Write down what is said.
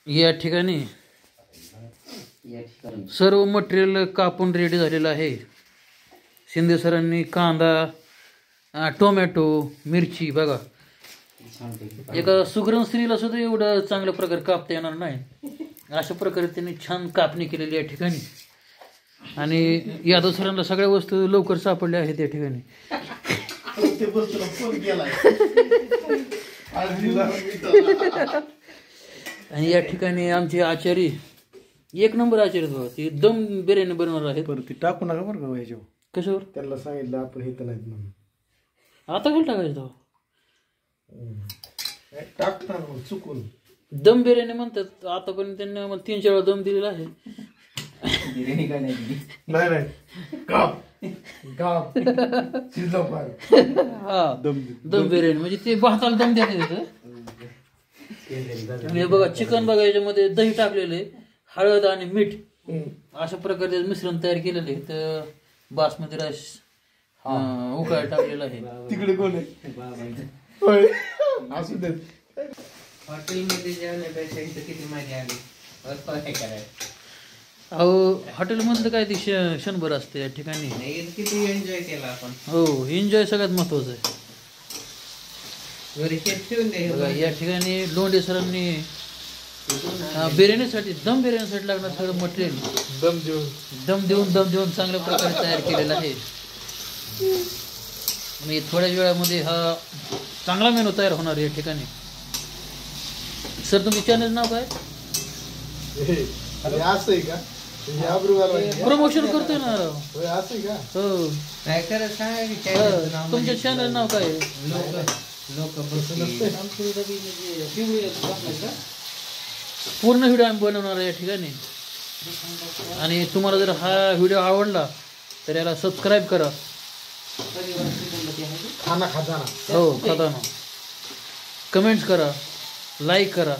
या ठिकाणी सर्व मटेरियल कापून रेडी झालेलं आहे. शिंदे सरांनी कांदा, टोमॅटो, मिरची बघा. एका सुगरण स्त्रीला सुद्धा एवढं चांगल्या प्रकारे कापता येणार नाही. अशा प्रकारे त्यांनी छान कापणी केलेली या ठिकाणी. आणि यादव सरांना सगळ्या वस्तू लवकर सापडल्या आहेत या ठिकाणी. आणि या ठिकाणी आमचे आचारी एक नंबर आचार्य बघा. ती दम बिर्याणी बनवणार आहेत. ती टाकू नका बरं का ह्याच्यावर. कशावर? त्यांना सांगितलं आपण हे तर नाहीत म्हणून. आता काय टाकायचं? टाकताना चुकून दम बिर्याणी म्हणतात. आतापर्यंत त्यांनी आम्हाला 3-4 वेळा दम दिलेला आहे. बिर्याणी काय नाही दिली. नाही गाप हा दम बिर्याणी म्हणजे ते भाताला दम देतात. हे बघा चिकन बघा, याच्यामध्ये दही टाकलेले, हळद आणि मीठ अशा प्रकारे मिश्रण तयार केलेलं आहे. तर बासमती राईस उकळायला टाकलेला आहे. तिकडे कोण आहे? असू देत. हॉटेलमध्ये जेवण्यापेक्षा इथं किती मजा आली. अहो हॉटेलमधलं काय ते क्षणभर असते या ठिकाणी. किती एन्जॉय केला आपण. हो एन्जॉय सगळ्यात महत्वाचं आहे. घरी शेत ठेवून बघा या ठिकाणी लोंढे सरांनी बिर्याणीसाठी दम बिर्याणीसाठी लागणार सगळं मटेरियल दम देऊन चांगल्या प्रकारे तयार केलेलं आहे. आणि थोड्या वेळामध्ये हा चांगला मेनू तयार होणार या ठिकाणी. सर तुमचे चॅनल नाव काय? असं आहे का? प्रमोशन करतोय ना राव. असं आहे का? हो काय करत सांगा. तुमच्या चॅनल नाव काय? पूर्ण व्हिडिओ आम्ही बनवणार आहे या ठिकाणी. आणि तुम्हाला जर हा व्हिडिओ आवडला तर याला सबस्क्राईब करा. खाना हो खाताना कमेंट्स करा, लाईक करा.